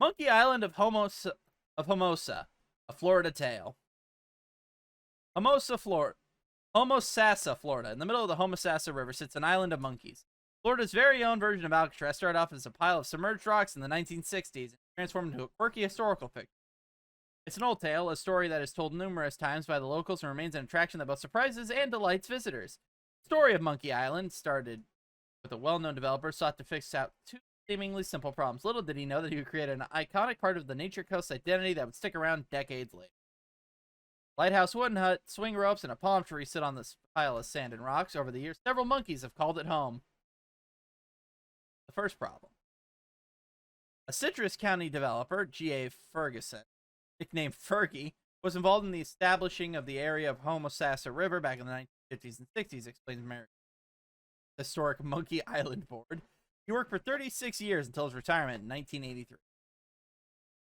Monkey Island of Homosa, a Florida tale. Homosassa, Florida. In the middle of the Homosassa River sits an island of monkeys. Florida's very own version of Alcatraz started off as a pile of submerged rocks in the 1960s and transformed into a quirky historical fiction. It's an old tale, a story that is told numerous times by the locals and remains an attraction that both surprises and delights visitors. The story of Monkey Island started with a well-known developer sought to fix out two seemingly simple problems. Little did he know that he would create an iconic part of the Nature Coast identity that would stick around decades later. Lighthouse wooden hut, swing ropes, and a palm tree sit on this pile of sand and rocks. Over the years, several monkeys have called it home. The first problem. A Citrus County developer, G.A. Ferguson, nicknamed Fergie, was involved in the establishing of the area of Homosassa River back in the 1950s and 60s, explains American Historic Monkey Island Board. He worked for 36 years until his retirement in 1983.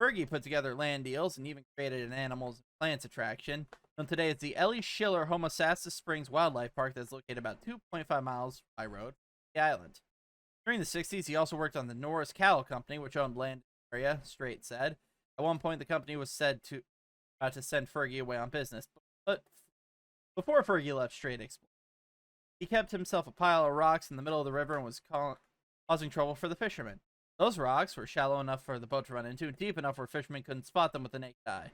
Fergie put together land deals and even created an animals and plants attraction, known today as the Ellie Schiller Homosassa Springs Wildlife Park that's located about 2.5 miles by road from the island. During the 60s, he also worked on the Norris Cattle Company, which owned land in the area, Strait said. At one point, the company was said to about to send Fergie away on business, but before Fergie left Strait explored, he kept himself a pile of rocks in the middle of the river and was causing trouble for the fishermen. Those rocks were shallow enough for the boat to run into and deep enough where fishermen couldn't spot them with the naked eye.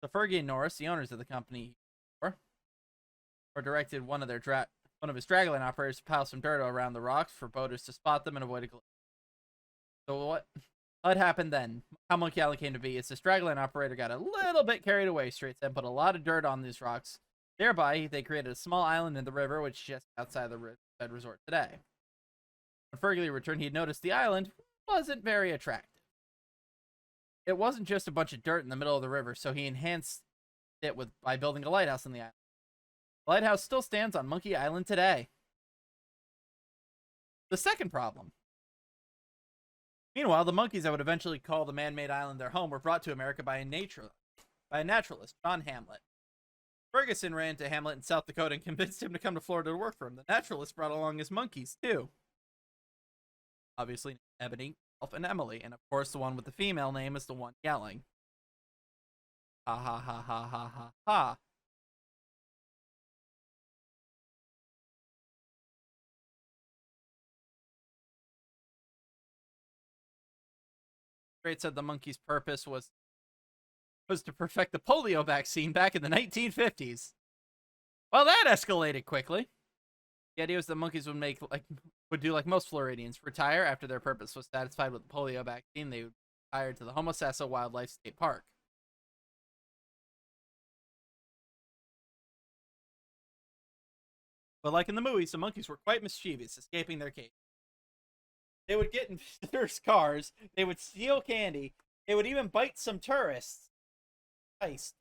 So Fergie and Norris, the owners of the company, directed one of his dragline operators to pile some dirt around the rocks for boaters to spot them and avoid a collision. So what happened then? How Monkey Island came to be is this dragline operator got a little bit carried away, Strait said, put a lot of dirt on these rocks. Thereby, they created a small island in the river, which is just outside the Riverside Resort today. When Fergie returned, he had noticed the island wasn't very attractive. It wasn't just a bunch of dirt in the middle of the river, so he enhanced it by building a lighthouse on the island. The lighthouse still stands on Monkey Island today. The second problem. Meanwhile, the monkeys that would eventually call the man-made island their home were brought to America by a naturalist, John Hamlet. Ferguson ran to Hamlet in South Dakota and convinced him to come to Florida to work for him. The naturalist brought along his monkeys, too. Obviously, Ebony, Elf, and Emily, and of course the one with the female name is the one yelling. Ha ha ha ha ha ha ha. Strait said the monkey's purpose was to perfect the polio vaccine back in the 1950s. Well, that escalated quickly. The idea was the monkeys would do like most Floridians, retire after their purpose was satisfied with the polio vaccine. They would retire to the Homosassa Wildlife State Park. But like in the movies, the monkeys were quite mischievous, escaping their cage. They would get in visitors' cars, they would steal candy, they would even bite some tourists. Heist.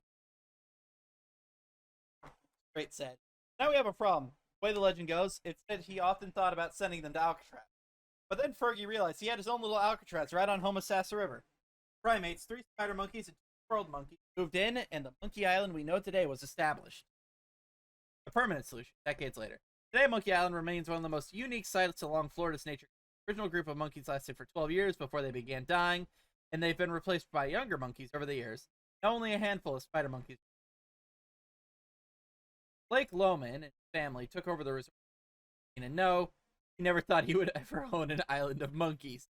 Strait said. Now we have a problem. The way the legend goes, it said he often thought about sending them to Alcatraz. But then Fergie realized he had his own little Alcatraz right on Homosassa River. Primates, 3 spider monkeys, and 2 squirrel monkeys moved in, and the Monkey Island we know today was established. A permanent solution, decades later. Today, Monkey Island remains one of the most unique sites along Florida's nature. The original group of monkeys lasted for 12 years before they began dying, and they've been replaced by younger monkeys over the years. Now only a handful of spider monkeys. Blake Lohman and his family took over the resort. And no, he never thought he would ever own an island of monkeys.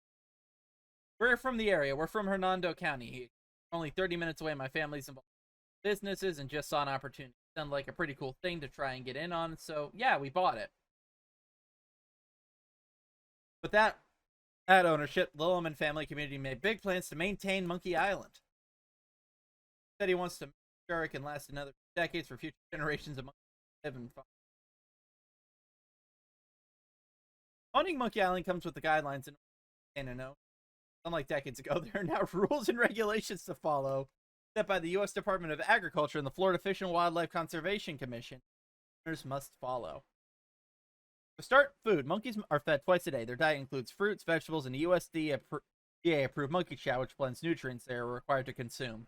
We're from the area. We're from Hernando County. Only 30 minutes away. My family's involved in businesses and just saw an opportunity. It sounded like a pretty cool thing to try and get in on, so yeah, we bought it. With that ownership, the Lohman family community made big plans to maintain Monkey Island. He said he wants to make sure it can last another decades for future generations of monkeys to live and farm. Owning Monkey Island comes with the guidelines and no. Unlike decades ago, there are now rules and regulations to follow set by the U.S. Department of Agriculture and the Florida Fish and Wildlife Conservation Commission. Owners must follow. To start, food. Monkeys are fed twice a day. Their diet includes fruits, vegetables, and a USDA-approved monkey chow, which blends nutrients they are required to consume.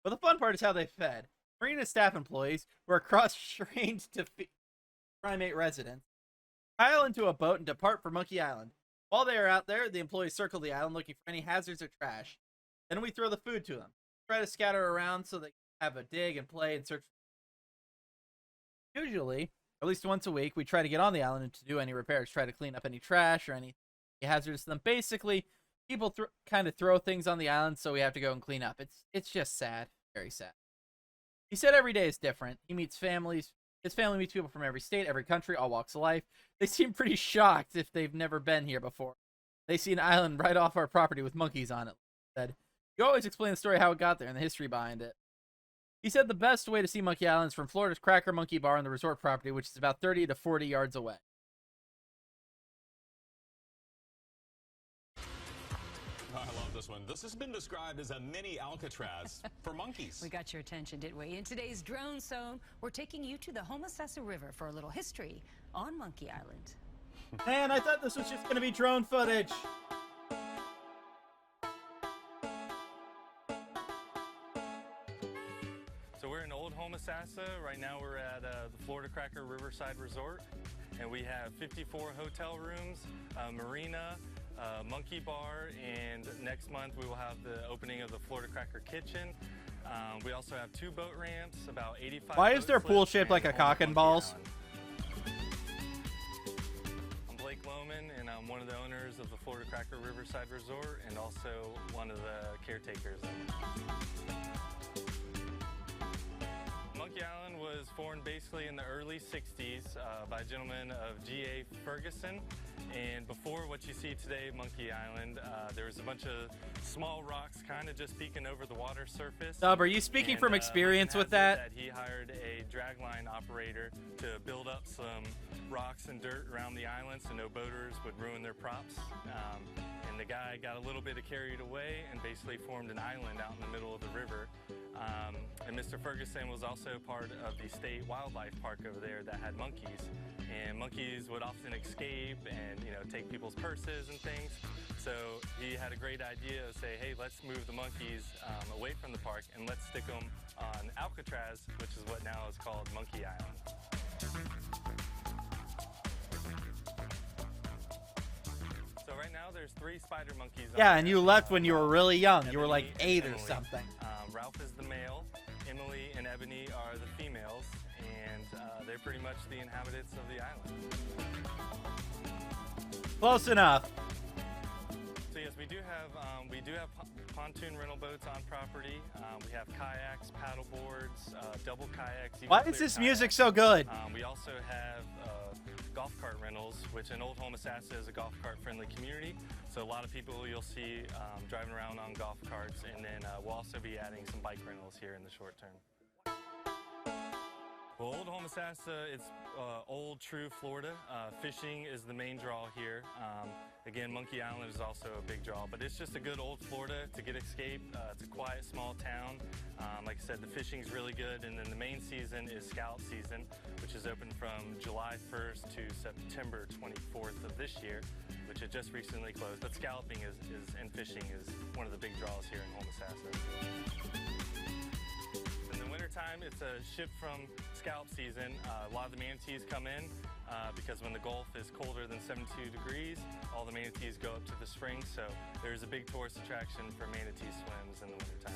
But the fun part is how they fed. Marina staff employees who are cross-trained to feed primate residents pile into a boat and depart for Monkey Island. While they are out there, the employees circle the island looking for any hazards or trash. Then we throw the food to them. Try to scatter around so they can have a dig and play and search. Usually, at least once a week, we try to get on the island and to do any repairs, try to clean up any trash or any hazardous to them. Basically, people kind of throw things on the island, so we have to go and clean up. It's just sad, very sad. He said every day is different. He meets families. His family meets people from every state, every country, all walks of life. They seem pretty shocked if they've never been here before. They see an island right off our property with monkeys on it. He said, you always explain the story how it got there and the history behind it. He said the best way to see Monkey Island is from Florida's Cracker Monkey Bar on the resort property, which is about 30 to 40 yards away. I love this one. This has been described as a mini Alcatraz for monkeys. We got your attention, didn't we? In today's Drone Zone, we're taking you to the Homosassa River for a little history on Monkey Island. Man, I thought this was just going to be drone footage. So we're in Old Homosassa. Right now we're at the Florida Cracker Riverside Resort, and we have 54 hotel rooms, marina, monkey bar, and next month we will have the opening of the Florida Cracker Kitchen. We also have 2 boat ramps, about 85. Why is their pool shaped like a cock and balls? I'm Blake Lohman, and I'm one of the owners of the Florida Cracker Riverside Resort, and also one of the caretakers. Monkey Island was formed basically in the early 60s by a gentleman of G.A. Ferguson. And before what you see today, Monkey Island, there was a bunch of small rocks kind of just peeking over the water surface. Dub, are you speaking from experience with that? He hired a dragline operator to build up some rocks and dirt around the island so no boaters would ruin their props. And the guy got a little bit carried away and basically formed an island out in the middle of the river. And Mr. Ferguson was also part of the state wildlife park over there that had monkeys. And monkeys would often escape and, take people's purses and things. So he had a great idea to say, hey, let's move the monkeys away from the park and let's stick them on Alcatraz, which is what now is called Monkey Island. So right now there's 3 spider monkeys. Yeah, and you left when you were really young. You were like 8 or something. Ralph is the male, Emily and Ebony are the females, and they're pretty much the inhabitants of the island. Close enough. So yes, we do have pontoon rental boats on property. We have kayaks, paddle boards, double kayaks. Why is this music so good? We also have golf cart rentals, which in Old Homosassa is a golf cart friendly community. So a lot of people you'll see driving around on golf carts, and then we'll also be adding some bike rentals here in the short term. Well, Old Homosassa, it's old, true Florida. Fishing is the main draw here. Again, Monkey Island is also a big draw, but it's just a good old Florida to get escape. It's a quiet, small town. Like I said, the fishing's really good, and then the main season is scallop season, which is open from July 1st to September 24th of this year, which had just recently closed. But scalloping and fishing is one of the big draws here in Homosassa. In the wintertime, it's a shift from scallop season. A lot of the manatees come in because when the Gulf is colder than 72 degrees, all the manatees go up to the spring, so there's a big tourist attraction for manatee swims in the wintertime.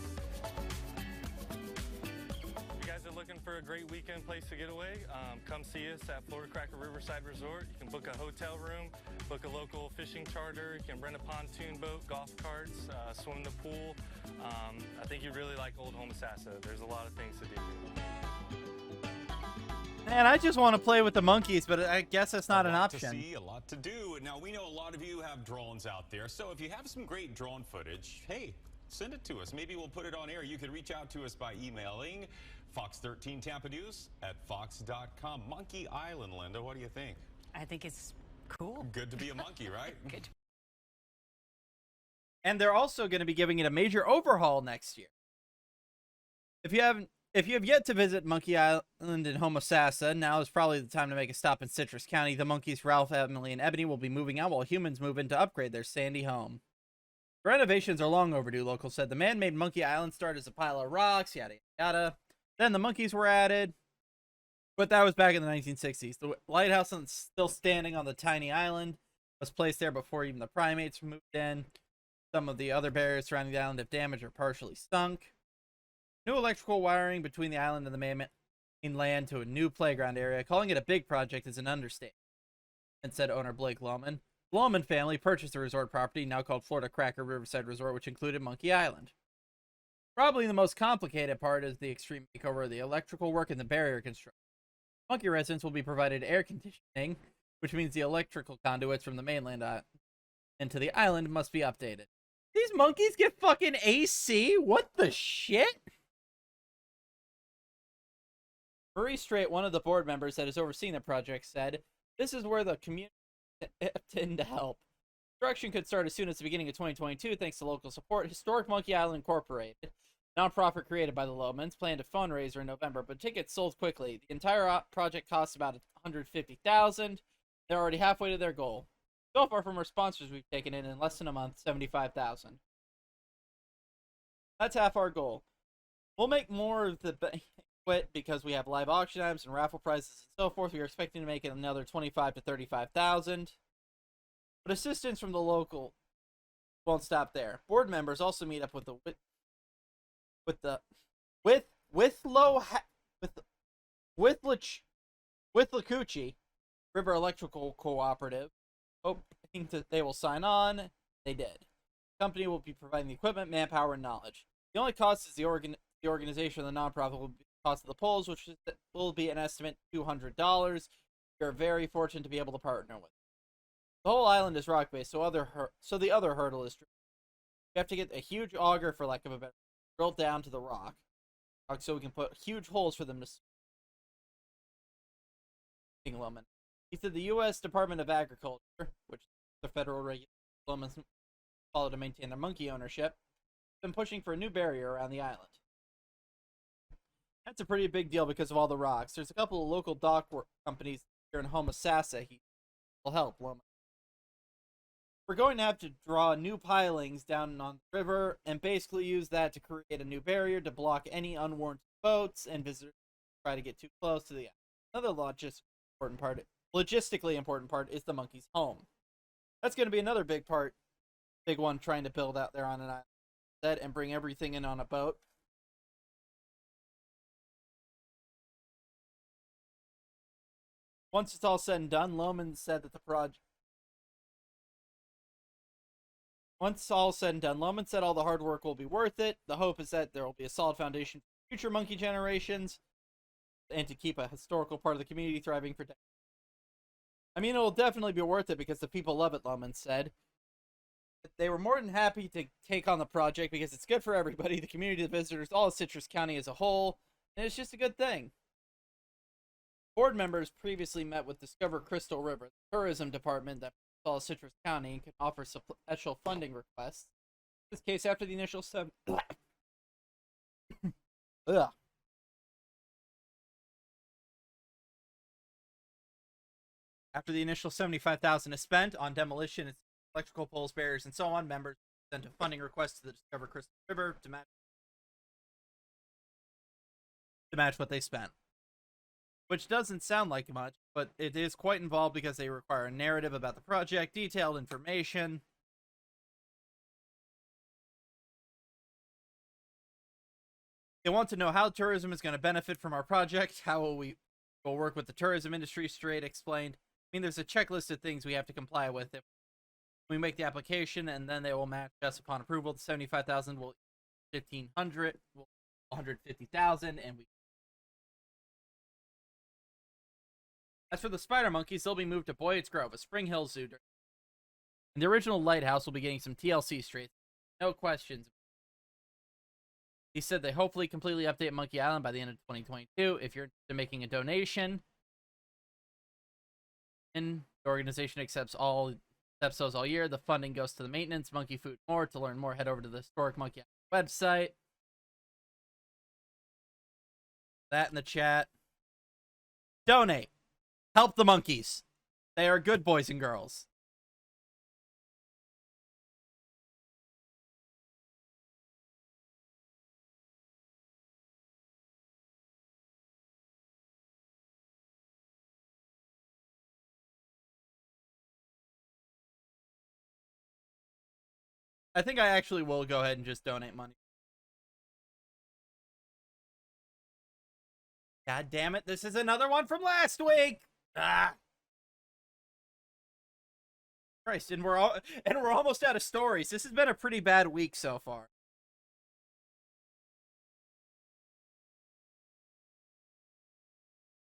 If you guys are looking for a great weekend place to get away, come see us at Florida Cracker Riverside Resort. You can book a hotel room, book a local fishing charter, you can rent a pontoon boat, golf carts, swim in the pool. I think you'd really like Old Homosassa. There's a lot of things to do here. Man, I just want to play with the monkeys, but I guess that's not an option. A lot to see, a lot to do. Now, we know a lot of you have drones out there, so if you have some great drone footage, hey, send it to us. Maybe we'll put it on air. You can reach out to us by emailing Fox13 Tampa News at fox.com. Monkey Island, Linda, what do you think? I think it's cool. Good to be a monkey, right? Good. And they're also going to be giving it a major overhaul next year. If you have yet to visit Monkey Island in Homosassa, now is probably the time to make a stop in Citrus County. The monkeys, Ralph, Emily, and Ebony, will be moving out while humans move in to upgrade their sandy home. The renovations are long overdue, locals said. The man-made Monkey Island started as a pile of rocks, yada yada. Then the monkeys were added, but that was back in the 1960s. The lighthouse is still standing on the tiny island, was placed there before even the primates moved in. Some of the other barriers surrounding the island have damaged or partially sunk. New electrical wiring between the island and the mainland to a new playground area. Calling it a big project is an understatement, said owner Blake Lohman. The Lohman family purchased the resort property, now called Florida Cracker Riverside Resort, which included Monkey Island. Probably the most complicated part is the extreme makeover of the electrical work and the barrier construction. Monkey residents will be provided air conditioning, which means the electrical conduits from the mainland into the island must be updated. These monkeys get fucking AC? What the shit? Marie Strait, one of the board members that is overseeing the project, said, "This is where the community stepped in to help. Construction could start as soon as the beginning of 2022 thanks to local support. Historic Monkey Island Incorporated, nonprofit created by the Lohmans, planned a fundraiser in November, but tickets sold quickly. The entire project cost about $150,000. They're already halfway to their goal. So far from our sponsors, we've taken in less than a month, $75,000. That's half our goal. We'll make more of the banquet because we have live auction items and raffle prizes and so forth. We are expecting to make it another $25,000 to $35,000. But assistance from the local won't stop there. Board members also meet up with Lacucci River Electrical Cooperative, hoping that they will sign on. They did. The company will be providing the equipment, manpower, and knowledge. The only cost is the organization of the nonprofit will be the cost of the polls, which will be an estimate $200. We are very fortunate to be able to partner with. The whole island is rock-based, so the other hurdle is true. We have to get a huge auger, for lack of a better, drilled down to the rock, so we can put huge holes for them to. He said the U.S. Department of Agriculture, which is the federal regulations follow to maintain their monkey ownership, has been pushing for a new barrier around the island. That's a pretty big deal because of all the rocks. There's a couple of local dock companies here in Homosassa. He will help Loma. We're going to have to draw new pilings down on the river and basically use that to create a new barrier to block any unwarranted boats and visitors who try to get too close to the island. Another logistically important part is the monkeys' home. That's going to be another big one trying to build out there on an island and bring everything in on a boat. Once it's all said and done, Lohman said that Once all said and done, Lohman said all the hard work will be worth it. The hope is that there will be a solid foundation for future monkey generations and to keep a historical part of the community thriving for decades. I mean, it will definitely be worth it because the people love it, Lohman said. They were more than happy to take on the project because it's good for everybody, the community, the visitors, all of Citrus County as a whole, and it's just a good thing. Board members previously met with Discover Crystal River, the tourism department that all of Citrus County, and can offer special funding requests. In this case, after the initial After the initial $75,000 is spent on demolition, electrical poles, barriers, and so on, members sent a funding request to the Discover Crystal River to match what they spent. Which doesn't sound like much, but it is quite involved because they require a narrative about the project, detailed information. They want to know how tourism is going to benefit from our project, how will work with the tourism industry, Strait explained. I mean, there's a checklist of things we have to comply with. If we make the application, and then they will match us upon approval. The $75,000 will $1,500, $150,000, and we. As for the spider monkeys, they'll be moved to Boyd's Grove, a Spring Hill zoo. And the original lighthouse will be getting some TLC straight. No questions. He said they hopefully completely update Monkey Island by the end of 2022. If you're interested in making a donation, and the organization accepts those all year. The funding goes to the maintenance, monkey food, more. To learn more, head over to the Historic Monkey Island website. That in the chat. Donate. Help the monkeys. They are good boys and girls. I think I actually will go ahead and just donate money. God damn it, this is another one from last week! Ah! Christ, and we're almost out of stories. This has been a pretty bad week so far.